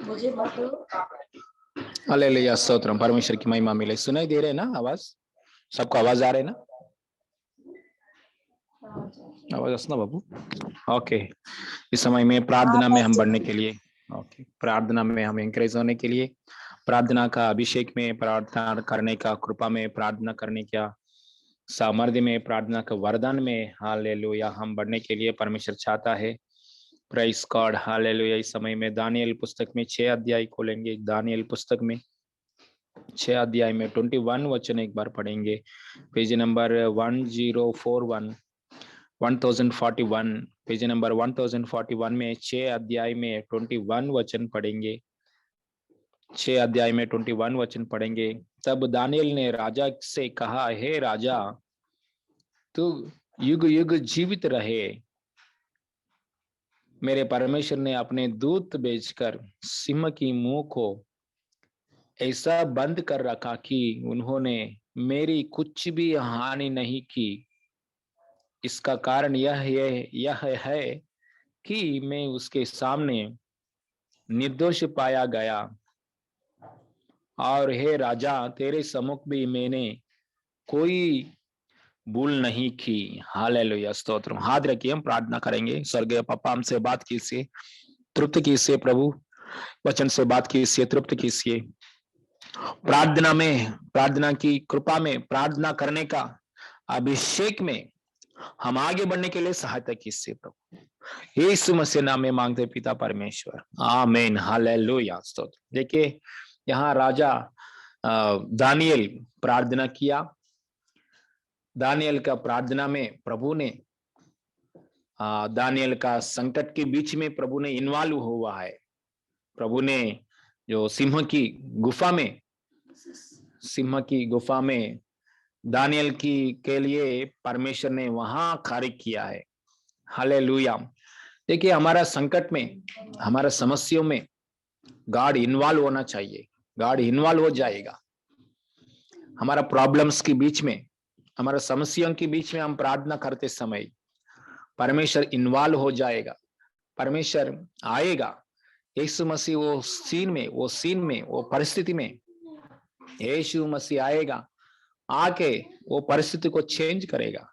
मुझे मत दो। हालेलुया, स्तोत्रम, परमेश्वर की महिमा मिले। सुनाई दे रहे ना आवाज? सबको आवाज आ रहे ना? आवाज असना बाबू। ओके, इस समय में प्रार्थना में हम बढ़ने के लिए, ओके, प्रार्थना में हम एंकरेज होने के लिए, प्रार्थना का अभिषेक में, प्रार्थना करने का कृपा में, प्रार्थना करने का सामर्थ्य में, प्रार्थना का वरदान में, हालेलुया, हम बढ़ने के लिए परमेश्वर चाहता है। Praise God, hallelujah. इस समय में दानियल पुस्तक में 6 अध्याय खोलेंगे। दानियल पुस्तक में 6 अध्याय में 21 वचन एक बार पढ़ेंगे। पेज नंबर 1041, 1041, पेज नंबर 1041 में 6 अध्याय में 21 वचन पढ़ेंगे। 6 अध्याय में 21 वचन पढ़ेंगे। तब दानियल ने राजा से कहा, हे राजा, तू युग युग जीवित रहे। मेरे परमेश्वर ने अपने दूत भेजकर सिंह की मुंह को ऐसा बंद कर रखा कि उन्होंने मेरी कुछ भी हानि नहीं की। इसका कारण यह है कि मैं उसके सामने निर्दोष पाया गया। और हे राजा, तेरे सम्मुख भी मैंने कोई भूल नहीं की। हालेलुया, स्तोत्रम। हाथ रखिए, हम प्रार्थना करेंगे। स्वर्गीय पापा, हमसे बात कीजिए, तृप्त कीजिए प्रभु, वचन से बात कीजिए, तृप्त कीजिए। प्रार्थना में, प्रार्थना की कृपा में, प्रार्थना करने का अभिषेक में हम आगे बढ़ने के लिए सहायता कीजिए प्रभु। यीशु मसीह नाम में मांगते पिता परमेश्वर, आमीन, हालेलुया, स्तोत्र। देखिए, यहाँ राजा दानियल प्रार्थना किया। दानियल का प्रार्थना में प्रभु ने दानियल का संकट के बीच में प्रभु ने इन्वॉल्व हुआ है। प्रभु ने जो सिंह की गुफा में दानियल की के लिए परमेश्वर ने वहां कार्य किया है। हालेलुया। देखिए, हमारा संकट में, हमारा समस्याओं में गॉड इन्वॉल्व होना चाहिए। गॉड इन्वॉल्व हो जाएगा। हमारा प्रॉब्लम्स के बीच में, हमारा समस्याओं के बीच में हम प्रार्थना करते समय परमेश्वर इन्वॉल्व हो जाएगा। परमेश्वर आएगा। यीशु मसीह वो सीन में, वो परिस्थिति में यीशु मसीह आएगा, आके वो परिस्थिति को चेंज करेगा।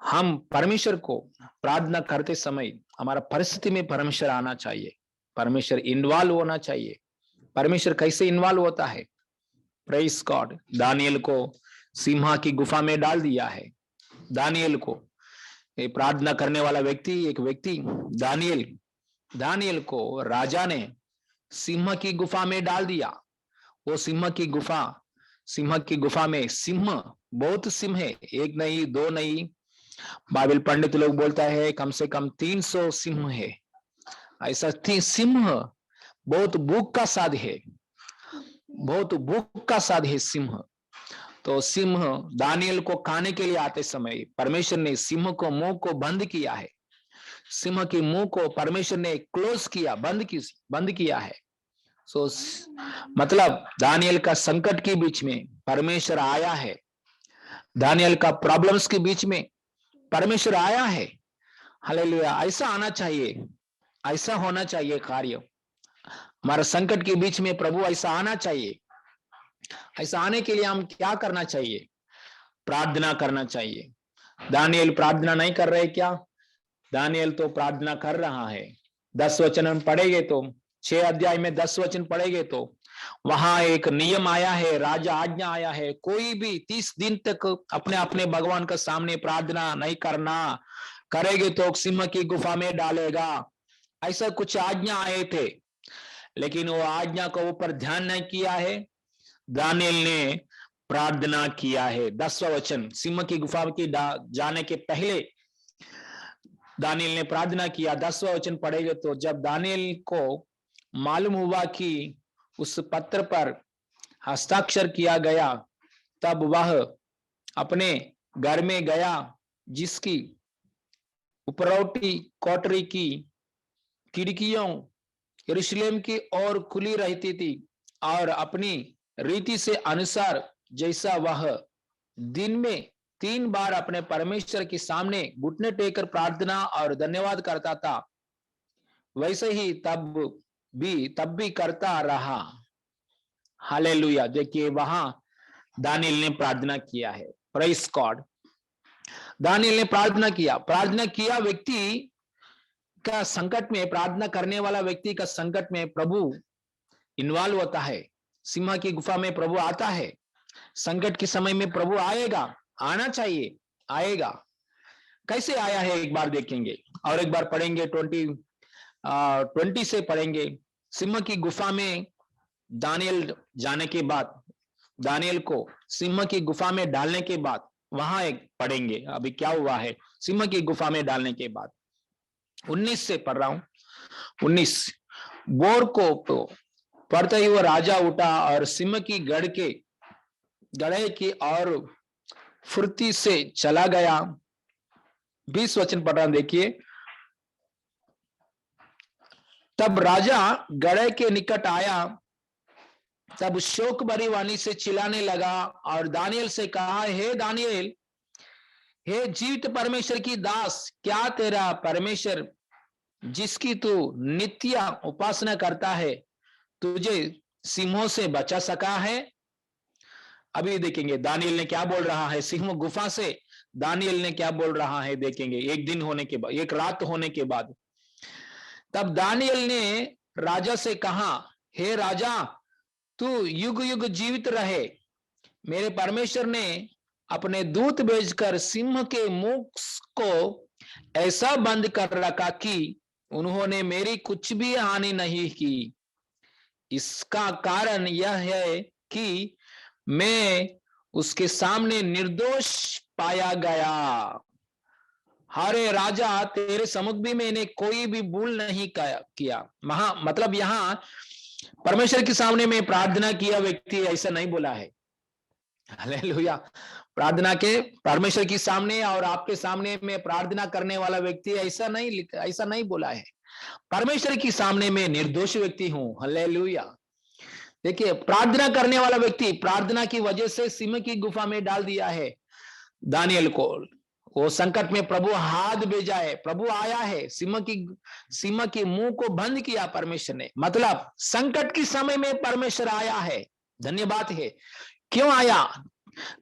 हम परमेश्वर को प्रार्थना करते समय हमारा परिस्थिति में परमेश्वर आना चाहिए, परमेश्वर इन्वॉल्व होना चाहिए। परमेश्वर कैसे इन्वॉल्व होता है? Praise God. दानियल को सिंह की गुफा में डाल दिया है। दानियल को, ये प्रार्थना करने वाला एक व्यक्ति दानियल को राजा ने सिंह की गुफा में डाल दिया। वो सिंह की गुफा में बहुत सिंह है, एक नहीं, दो नहीं, बाइबल पंडित लोग बोलता है कम से कम 300 सिंह है। ऐसा सिंह बहुत भूख का साध है सिंह। तो सिंह दानियल को खाने के लिए आते समय परमेश्वर ने सिंह को मुंह को बंद किया है। सिंह के मुंह को परमेश्वर ने क्लोज किया, बंद किया है। सो मतलब दानियल का संकट के बीच में परमेश्वर आया है। दानियल का प्रॉब्लम्स के बीच में परमेश्वर आया है। हालेलुया। ऐसा आना चाहिए, ऐसा होना चाहिए कार्य। हमारा संकट के बीच में प्रभु ऐसा आना चाहिए। ऐसा आने के लिए हम क्या करना चाहिए? प्रार्थना करना चाहिए। दानियल प्रार्थना नहीं कर रहे क्या? दानियल तो प्रार्थना कर रहा है। 10 वचन हम पढ़ेंगे तो, 6 अध्याय में 10 वचन पढ़ेंगे तो वहां एक नियम आया है, राजा आज्ञा आया है, कोई भी 30 दिन तक अपने अपने भगवान के सामने प्रार्थना नहीं करना, करेंगे तो सिंह की गुफा में डालेगा। ऐसा कुछ आज्ञा आए थे, लेकिन वो आज्ञा को ऊपर ध्यान नहीं किया है। दानियल ने प्रार्थना किया है। 10वां वचन, सिंह की गुफा की जाने के पहले दानियल ने प्रार्थना किया। 10वां वचन पढ़ेंगे तो, जब दानियल को मालूम हुआ कि उस पत्र पर हस्ताक्षर किया गया, तब वह अपने घर में गया, जिसकी उपरौठी कोठरी की खिड़कियों यरूशलेम की ओर खुली रहती थी, और अपनी रीति से अनुसार जैसा वह दिन में 3 बार अपने परमेश्वर के सामने घुटने टेकर प्रार्थना और धन्यवाद करता था, वैसे ही तब भी तब भी करता रहा। हालेलुया। देखिए वहां दानियेल ने प्रार्थना किया है। Praise God. दानियेल ने प्रार्थना किया व्यक्ति का संकट में, प्रार्थना करने वाला व्यक्ति का संकट में प्रभु इन्वॉल्व होता है। सिंह की गुफा में प्रभु आता है। संकट के समय में प्रभु आएगा, आना चाहिए, आएगा। कैसे आया है एक बार देखेंगे और एक बार पढ़ेंगे। 20 से पढ़ेंगे। सिंह की गुफा में दानियल जाने के बाद, दानियल को सिंह की गुफा में डालने के बाद, वहां एक पढ़ेंगे अभी क्या हुआ है सिंह की गुफा में डालने के बाद। 19 से पढ़ रहा हूं। 19, बोर को पढ़ते ही वो राजा उठा और सिंह की गड़े की और फुर्ती से चला गया। 20 वचन पढ़ रहा, देखिए। तब राजा गड़े के निकट आया, तब शोक भरी वाणी से चिल्लाने लगा और दानियल से कहा, हे दानियल, हे जीवित परमेश्वर की दास, क्या तेरा परमेश्वर जिसकी तू नित्य उपासना करता है तुझे सिंहों से बचा सका है? अभी देखेंगे दानियल ने क्या बोल रहा है। सिंह गुफा से दानियल ने क्या बोल रहा है देखेंगे। एक दिन होने के बाद, एक रात होने के बाद, तब दानियल ने राजा से कहा, हे राजा, तू युग युग जीवित रहे। मेरे परमेश्वर ने अपने दूत भेजकर सिंह के मुख को ऐसा बंद कर रखा कि उन्होंने मेरी कुछ भी हानि नहीं की। इसका कारण यह है कि मैं उसके सामने निर्दोष पाया गया। हरे राजा, तेरे सम्मुख भी मैंने कोई भी भूल नहीं किया। मतलब यहां परमेश्वर के सामने में प्रार्थना किया व्यक्ति ऐसा नहीं बोला है। हालेलुया। प्रार्थना के परमेश्वर के सामने और आपके सामने में प्रार्थना करने वाला व्यक्ति ऐसा नहीं बोला है। परमेश्वर के सामने में निर्दोष व्यक्ति हूं। हालेलुया। देखिए, प्रार्थना करने वाला व्यक्ति प्रार्थना की वजह से सिंह की गुफा में डाल दिया है दानियल को। वो संकट में प्रभु हाथ भेजा है, प्रभु आया है, सिंह की मुंह को बंद किया परमेश्वर ने। मतलब संकट के समय में परमेश्वर आया है। धन्यवाद है। क्यों आया?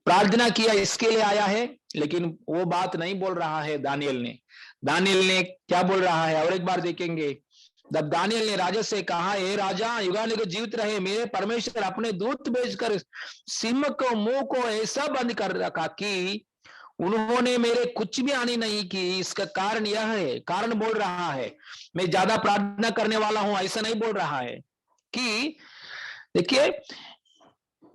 प्रार्थना किया इसके लिए आया है। लेकिन वो बात नहीं बोल रहा है दानियल ने क्या बोल रहा है और एक बार देखेंगे। जब दानियल ने राजा से कहा, हे राजा, युगानुग जीवित रहे, मेरे परमेश्वर अपने दूत भेजकर सिंह को मुंह को ऐसा बंद कर रखा कि उन्होंने मेरे कुछ भी हानि नहीं की। इसका कारण यह है, कारण बोल रहा है, मैं ज्यादा प्रार्थना करने वाला हूं ऐसा नहीं बोल रहा है, कि देखिए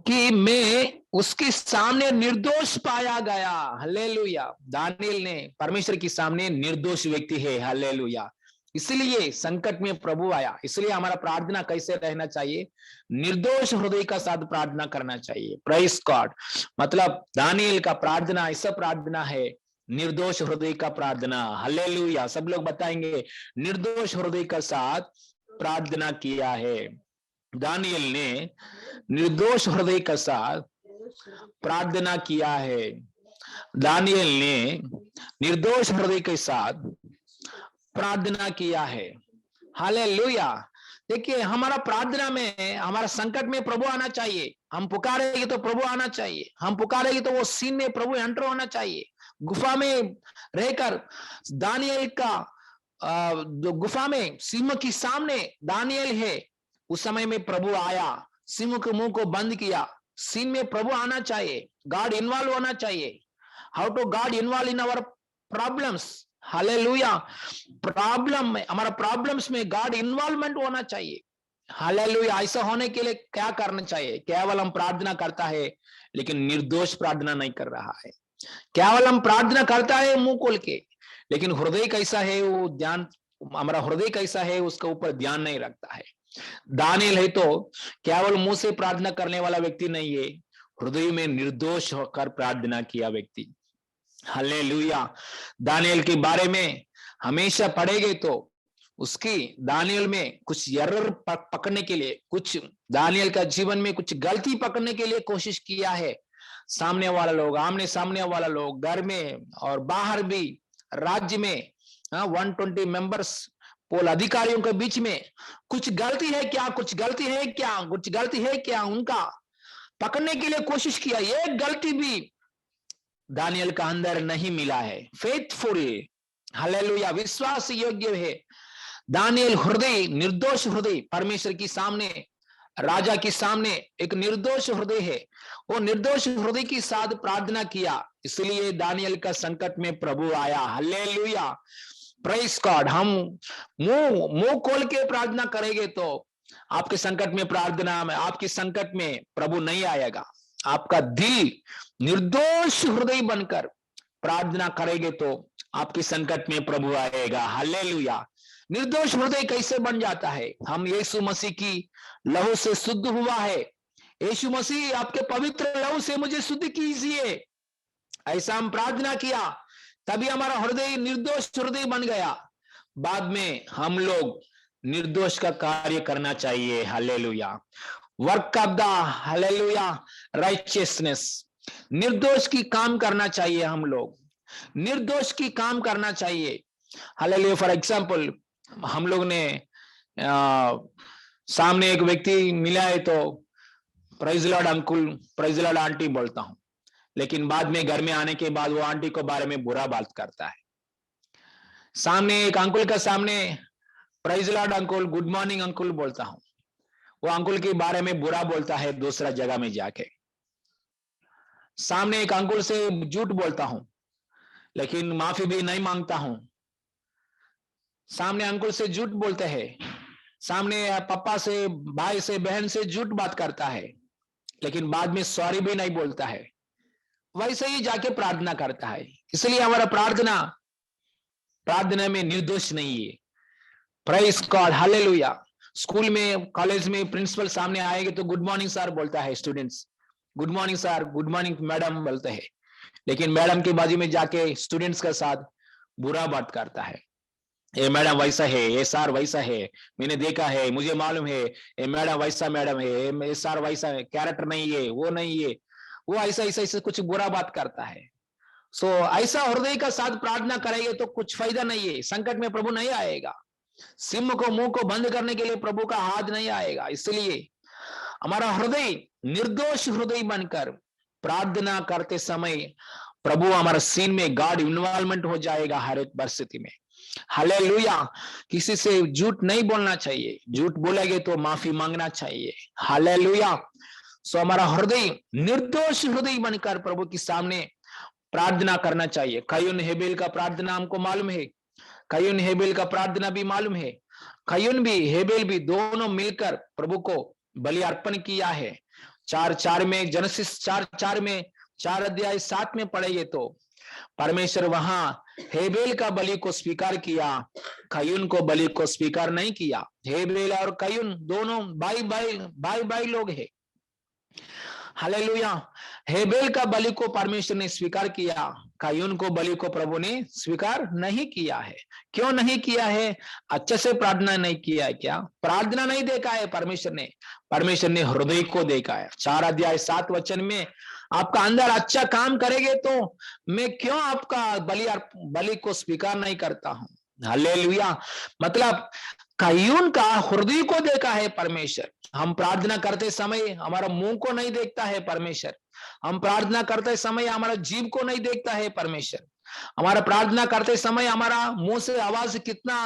कि मैं उसके सामने निर्दोष पाया गया। हालेलुया। दानियल ने परमेश्वर के सामने निर्दोष व्यक्ति है। हालेलुया। इसलिए संकट में प्रभु आया। इसलिए हमारा प्रार्थना कैसे रहना चाहिए? निर्दोष हृदय का साथ प्रार्थना करना चाहिए। Praise God. मतलब दानियल का प्रार्थना ऐसा प्रार्थना है, निर्दोष हृदय का प्रार्थना। हालेलुया। सब लोग बताएंगे, निर्दोष हृदय का साथ प्रार्थना किया है। दानियल ने निर्दोष हृदय के साथ प्रार्थना किया है। दानियल ने निर्दोष हृदय के साथ प्रार्थना किया है। हालेलुया। देखिए, हमारा प्रार्थना में, हमारा संकट में प्रभु आना चाहिए। हम पुकारेंगे तो प्रभु आना चाहिए। हम पुकारेंगे तो वो सीन में प्रभु एंटर होना चाहिए। गुफा में रहकर दानियल का गुफा में सिंह के सामने दानियल है, उस समय में प्रभु आया, सिंह के मुंह को बंद किया। सीन में प्रभु आना चाहिए, गॉड इन्वॉल्व होना चाहिए। How to God involve in our problems. Hallelujah. Problem में, हमारा प्रॉब्लम्स में गॉड इन्वॉल्वमेंट होना चाहिए। हालेलुया। ऐसा होने के लिए क्या करना चाहिए? केवल हम प्रार्थना करता है लेकिन निर्दोष प्रार्थना नहीं कर रहा है। केवल हम प्रार्थना करता है मुंह खोल के, लेकिन हृदय कैसा है वो ध्यान, हमारा हृदय कैसा है उसके ऊपर ध्यान नहीं रखता है। दानियल है तो केवल मुंह से प्रार्थना करने वाला व्यक्ति नहीं है, हृदय में निर्दोष होकर प्रार्थना किया व्यक्ति। हालेलुया। दानियल के बारे में हमेशा पढ़ेंगे तो उसकी, दानियल में कुछ एरर पकड़ने के लिए, कुछ दानियल का जीवन में कुछ गलती पकड़ने के लिए कोशिश किया है सामने वाला लोग, आमने सामने वाला लोग, घर में और बाहर भी, राज्य में 120 मेंबर्स पोल अधिकारियों के बीच में कुछ गलती है क्या, कुछ गलती है क्या, कुछ गलती है क्या, उनका पकड़ने के लिए कोशिश किया। एक गलती भी दानियल का अंदर नहीं मिला है। फेथफुल, हालेलुया, विश्वास योग्य है। दानियल हृदय, निर्दोष हृदय, परमेश्वर की सामने, राजा के सामने एक निर्दोष हृदय है। वो निर्दोष हृदय के साथ प्रार्थना किया, इसलिए दानियल का संकट में प्रभु आया। Hallelujah, praise God. हम मुंह मुंह खोल के प्रार्थना करेंगे तो आपके संकट में, प्रार्थना में, आपके संकट में प्रभु नहीं आएगा। आपका दिल निर्दोष हृदय बनकर प्रार्थना करेंगे तो आपके संकट में प्रभु आएगा। हालेलुया। निर्दोष हृदय कैसे बन जाता है? हम यीशु मसीह की लहू से शुद्ध हुआ है। यीशु मसीह, आपके पवित्र लहू से मुझे शुद्ध कीजिए, ऐसा हम प्रार्थना किया, तभी हमारा हृदय निर्दोष हृदय बन गया। बाद में हम लोग निर्दोष का कार्य करना चाहिए। Hallelujah, work of the, hallelujah, righteousness, निर्दोष की काम करना चाहिए। हम लोग निर्दोष की काम करना चाहिए। हालेलुया। फॉर एग्जाम्पल, हम लोग ने सामने एक व्यक्ति मिला है तो praise Lord uncle, praise Lord aunty बोलता हूं, लेकिन बाद में घर में आने के बाद वो आंटी को बारे में बुरा बात करता है। सामने एक अंकुल का सामने praise Lord uncle, good morning uncle बोलता हूं, वो अंकुल के बारे में बुरा बोलता है दूसरा जगह में जाके। सामने एक अंकुल से झूठ बोलता हूं, लेकिन माफी भी नहीं मांगता हूं। सामने अंकुल से झूठ बोलते हैं, सामने पापा से, भाई से, बहन से झूठ बात करता है, लेकिन बाद में सॉरी भी नहीं बोलता है। वैसे ही जाके प्रार्थना करता है। इसलिए हमारा प्रार्थना में निर्दोष नहीं है। Praise God, hallelujah. स्कूल में, कॉलेज में प्रिंसिपल सामने आएंगे तो गुड मॉर्निंग सर बोलता है, students good morning sir, good morning madam बोलते हैं, लेकिन मैडम की बाजू में जाके स्टूडेंट्स के साथ बुरा बात करता है। ये मैडम वैसा है, ये सर वैसा है, मैंने देखा है, मुझे मालूम है, ये मैडम वैसा मैडम है, ये सर वैसा है, कैरेक्टर नहीं है, वो नहीं है, वो ऐसा ऐसा ऐसा कुछ बुरा बात करता है। सो ऐसा हृदय का साथ प्रार्थना करेंगे तो कुछ फायदा नहीं है। संकट में प्रभु नहीं आएगा। सिंह को, मुंह को बंद करने के लिए प्रभु का हाथ नहीं आएगा। इसलिए हमारा हृदय निर्दोष हृदय बनकर प्रार्थना करते समय प्रभु हमारा सीन में गॉड इन्वॉल्वमेंट हो जाएगा हर एक परिस्थिति में। हालेलुया। किसी से झूठ नहीं बोलना चाहिए, झूठ बोलेंगे तो माफी मांगना चाहिए। हालेलुया। सो हमारा हृदय निर्दोष हृदय बनकर प्रभु के सामने प्रार्थना करना चाहिए। कय्यून हेबेल का प्रार्थना हमको मालूम है, कय्यून हेबेल का प्रार्थना भी मालूम है। कय्यून भी, हेबेल भी, दोनों मिलकर प्रभु को बलि अर्पण किया है। 4:4 में, जेनेसिस 4:4 में, 4 अध्याय 7 में पढ़ेंगे तो परमेश्वर वहां हेबेल का बलि को स्वीकार किया, कय्यून को बलि को स्वीकार नहीं किया। हेबेल और कय्यून दोनों भाई लोग हैं। हालेलुया। हेबेल का बलि को परमेश्वर ने स्वीकार किया, कय्यून को बलि को प्रभु ने स्वीकार नहीं किया है। क्यों नहीं किया है? अच्छे से प्रार्थना नहीं किया है क्या? प्रार्थना नहीं देखा है परमेश्वर ने हृदय को देखा है। 4 अध्याय 7 वचन में, आपका अंदर अच्छा काम करेंगे तो मैं क्यों आपका बलि को स्वीकार नहीं करता हूं। हालेलुया। मतलब कय्यून का हृदय को देखा है परमेश्वर। हम प्रार्थना करते समय हमारा मुंह को नहीं देखता है परमेश्वर। हम प्रार्थना करते समय हमारा जीभ को नहीं देखता है परमेश्वर। हमारा प्रार्थना करते समय हमारा मुंह से आवाज कितना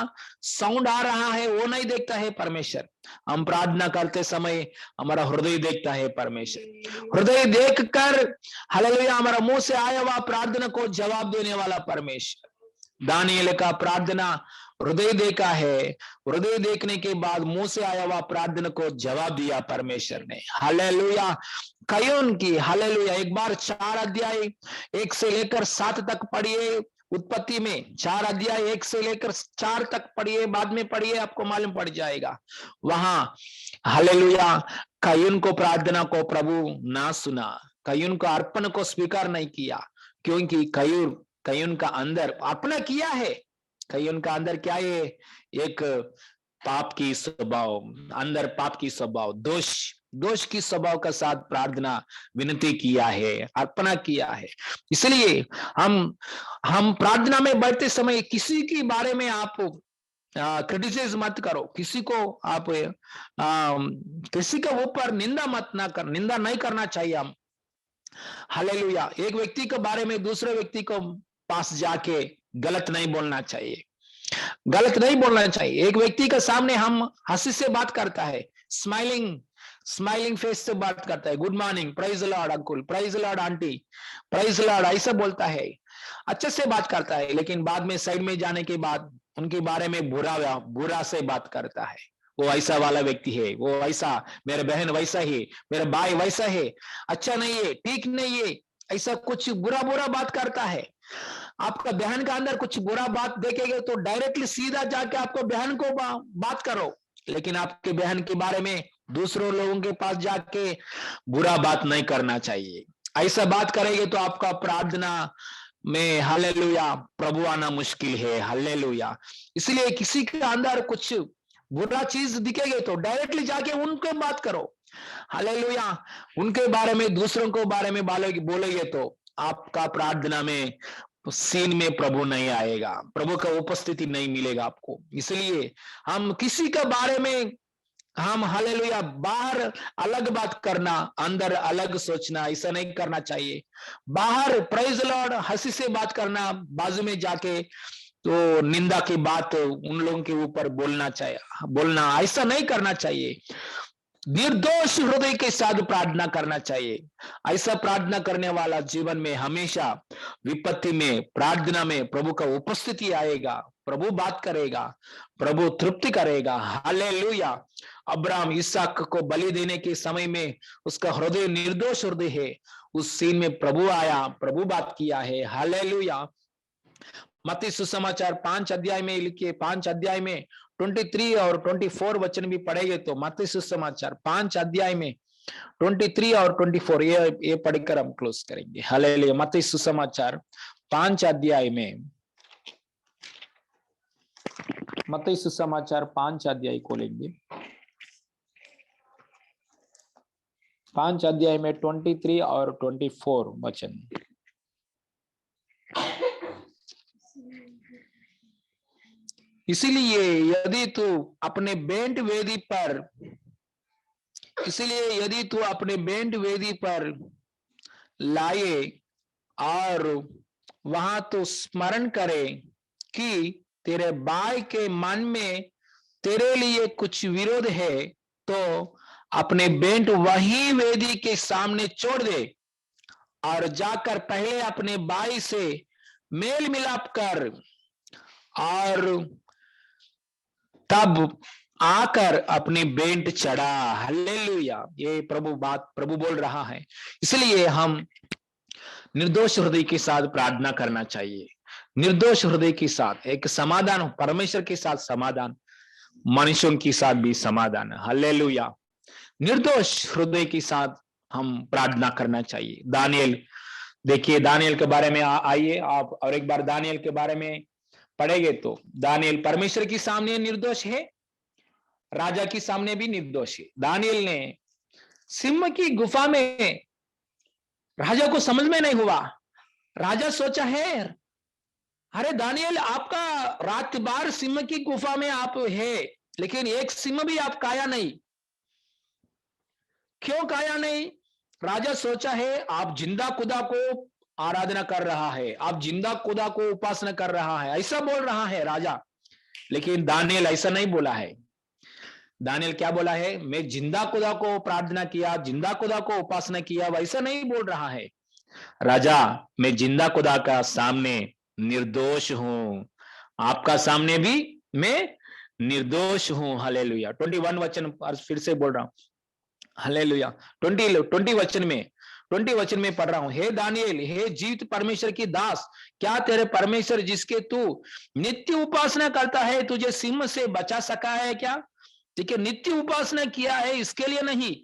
साउंड आ रहा है वो नहीं देखता है परमेश्वर। हम प्रार्थना करते समय हमारा हृदय देखता है परमेश्वर। हृदय देखकर, हालेलुया, हमारा मुंह से आया हुआ प्रार्थना को जवाब देने वाला परमेश्वर। दानिएल का प्रार्थना हृदय देखा है, हृदय देखने के बाद मुंह से आया हुआ प्रार्थना को जवाब दिया परमेश्वर ने। हालेलुया। कय्यून की, हालेलुया, एक बार 4 अध्याय 1 से लेकर 7 तक पढ़िए। उत्पत्ति में 4 अध्याय 1 से लेकर 4 तक पढ़िए, बाद में पढ़िए, आपको मालूम पड़ जाएगा। वहां हालेलुया कय्यून को प्रार्थना को प्रभु ना सुना, कय्यून को अर्पण को स्वीकार नहीं किया, क्योंकि कय्यून का अंदर अर्पण किया है। कय्यून का अंदर क्या है? एक पाप की स्वभाव, अंदर पाप की स्वभाव, दोष की स्वभाव का साथ प्रार्थना विनती किया है, अर्पणा किया है। इसलिए हम प्रार्थना में बैठते समय किसी के बारे में आप क्रिटिसाइज मत करो, किसी को आप किसी के ऊपर निंदा नहीं करना चाहिए हम। हालेलुया। एक व्यक्ति के बारे में दूसरे व्यक्ति को पास जाके गलत नहीं बोलना चाहिए, गलत नहीं बोलना चाहिए। एक व्यक्ति के सामने हम हंसी से बात करता है, स्माइलिंग स्माइलिंग फेस से बात करता है, good morning, praise Lord uncle, praise Lord aunty, praise Lord, ऐसा बोलता है, अच्छे से बात करता है, लेकिन बाद में साइड में जाने के बाद उनके बारे में बुरा बुरा से बात करता है। वो ऐसा वाला व्यक्ति है, वो ऐसा, मेरे बहन वैसा ही, मेरा भाई वैसा है, अच्छा नहीं है, ठीक नहीं है, ऐसा कुछ बुरा बुरा बात करता है। आपका बहन का अंदर कुछ बुरा बात देखेंगे तो डायरेक्टली सीधा जाके आपको बहन को बात करो, लेकिन आपके बहन के बारे में दूसरों लोगों के पास जाके बुरा बात नहीं करना चाहिए। ऐसा बात करेंगे तो आपका प्रार्थना में हालेलुया प्रभु आना मुश्किल है। हालेलुया। इसलिए किसी के अंदर कुछ बुरा चीज दिखेगी तो डायरेक्टली जाके उनके बात करो। हालेलुया। उनके बारे में दूसरों को बारे में बोलेंगे तो आपका प्रार्थना में सीन में प्रभु नहीं आएगा, प्रभु का उपस्थिति नहीं मिलेगा आपको। इसलिए हम किसी के बारे में हम हालेलुया बाहर अलग बात करना, अंदर अलग सोचना, ऐसा नहीं करना चाहिए। बाहर प्रेज लॉर्ड हंसी से बात करना, बाजू में जाके तो निंदा की बात उन लोगों के ऊपर बोलना ऐसा नहीं करना चाहिए। निर्दोष हृदय के साथ प्रार्थना करना चाहिए। ऐसा प्रार्थना करने वाला जीवन में हमेशा विपत्ति में, प्रार्थना में प्रभु का उपस्थिति आएगा, प्रभु बात करेगा, प्रभु तृप्ति करेगा। हालेलुया। अब्राहम इसहाक को बलि देने के समय में उसका हृदय निर्दोष हृदय है, उस सीन में प्रभु आया, प्रभु बात किया है। हालेलुया। मत्ती सुसमाचार 5 अध्याय में लिखिए, 5 अध्याय में 23 और 24 वचन भी पढ़ेंगे तो मत्ती सुसमाचार 5 अध्याय में 23 और 24 ये पढ़कर हम क्लोज करेंगे। हालेलुया। मत्ती सुसमाचार 5 अध्याय में, मत्ती सुसमाचार 5 अध्याय खोलेंगे, 5 अध्याय में 23 और 24 वचन। इसीलिए यदि तू अपने बेंट वेदी पर, इसलिए यदि तू अपने बेंट वेदी पर लाए और वहां तो स्मरण करे कि तेरे भाई के मन में तेरे लिए कुछ विरोध है, तो अपने बेंट वही वेदी के सामने छोड़ दे और जाकर पहले अपने भाई से मेल मिलाप कर और तब आकर अपनी बेंट चढ़ा। हालेलुया। ये प्रभु बोल रहा है। इसलिए हम निर्दोष हृदय के साथ प्रार्थना करना चाहिए, निर्दोष हृदय के साथ एक समाधान, परमेश्वर के साथ समाधान, मनुष्यों के साथ भी समाधान। हालेलुया। निर्दोष हृदय के साथ हम प्रार्थना करना चाहिए। दानियल, देखिए दानियल के बारे में आइए आप और एक बार दानियल के बारे में पढ़ेंगे तो दानियल परमेश्वर के सामने निर्दोष है, राजा के सामने भी निर्दोष है। दानियल ने सिंह की गुफा में, राजा को समझ में नहीं हुआ, राजा सोचा है अरे दानियल आपका रात बार सिंह की गुफा में आप है, लेकिन एक सिंह भी आप खाया नहीं, क्यों खाया नहीं? राजा सोचा है आप जिंदा खुदा को आराधना कर रहा है, आप जिंदा खुदा को उपासना कर रहा है, ऐसा बोल रहा है राजा। लेकिन दानियल ऐसा नहीं बोला है। दानियल क्या बोला है? मैं जिंदा खुदा को प्रार्थना किया, जिंदा खुदा को उपासना किया, वैसा नहीं बोल रहा है। राजा मैं जिंदा खुदा का सामने निर्दोष हूं, आपका सामने भी मैं निर्दोष हूं। हालेलुया। 21 वचन फिर से बोल रहा हूं। हालेलुया। 20 वचन में पढ़ रहा हूं। हे दानियल, हे जीवित परमेश्वर की दास, क्या तेरे परमेश्वर जिसके तू नित्य उपासना करता है तुझे सिंह से बचा सका है क्या? ठीक है, नित्य उपासना किया है, इसके लिए नहीं,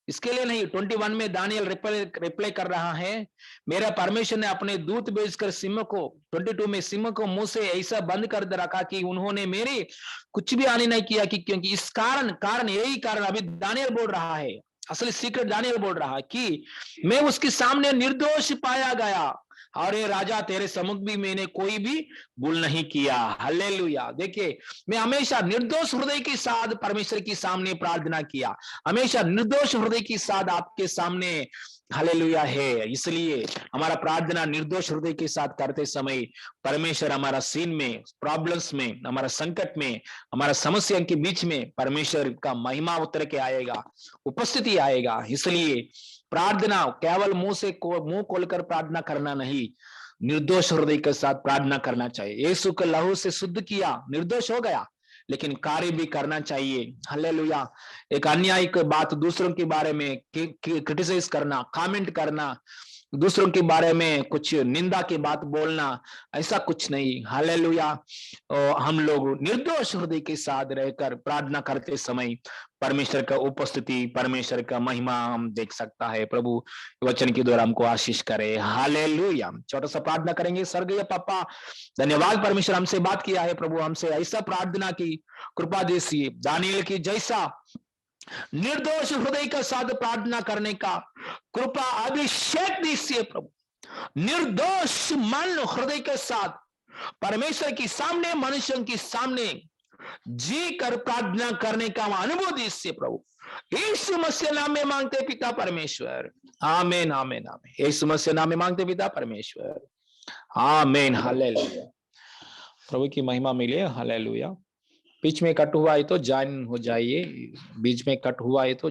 इसके लिए नहीं। 21 में दानियल रिप्लाई कर रहा है, मेरा परमेश्वर ने अपने दूत भेजकर सिंह को, 22 में सिंह को मुंह से ऐसा बंद कर रखा कि उन्होंने मेरे कुछ भी हानि नहीं किया, कि क्योंकि इस कारण यही कारण, अभी दानियल बोल रहा है, असली सीक्रेट दानियल बोल रहा है कि मैं उसके सामने निर्दोष पाया गया। और ये राजा तेरे सम्मुख भी मैंने कोई भी भूल नहीं किया। हालेलुया। देखिए, मैं हमेशा निर्दोष हृदय के साथ परमेश्वर के सामने प्रार्थना किया, हमेशा निर्दोष हृदय के साथ आपके सामने हालेलुया है। इसलिए हमारा प्रार्थना निर्दोष हृदय के साथ करते समय परमेश्वर हमारा सीन में, प्रॉब्लम्स में, हमारा संकट में, हमारा समस्या के बीच में परमेश्वर का महिमा उतर के आएगा, उपस्थिति आएगा। इसलिए प्रार्थना केवल मुंह खोलकर प्रार्थना करना नहीं, निर्दोष हृदय के साथ प्रार्थना करना चाहिए। यीशु के लहू से शुद्ध किया, निर्दोष हो गया, लेकिन कार्य भी करना चाहिए। हालेलुया। एक अन्याय की बात दूसरों के बारे में क्रिटिसाइज करना, कमेंट करना, दूसरों के बारे में कुछ निंदा की बात बोलना, ऐसा कुछ नहीं। हालेलुया। हम लोग निर्दोष हृदय के साथ रहकर प्रार्थना करते समय परमेश्वर का उपस्थिति, परमेश्वर का महिमा हम देख सकता है। प्रभु वचन के द्वारा हमको आशीष करे। हालेलुया। छोटा सा प्रार्थना करेंगे। स्वर्गीय पापा, धन्यवाद परमेश्वर हमसे बात किया है प्रभु, हमसे ऐसा प्रार्थना की कृपा दीजिए, दानिएल की जैसा निर्दोष हृदय के साथ प्रार्थना करने का कृपा अभिषेक दीजिए प्रभु। निर्दोष मन हृदय के साथ परमेश्वर के सामने, मनुष्यों के सामने जी कर प्रार्थना करने का अनुभव दीजिए प्रभु। यीशु मसीह नाम में मांगते पिता परमेश्वर, आमीन आमीन आमीन। यीशु मसीह नाम में मांगते पिता परमेश्वर, आमीन। हालेलुया। प्रभु की महिमा मिले। हालेलुया। बीच में कट हुआ है तो ज्वाइन हो जाइए, बीच में कट हुआ है तो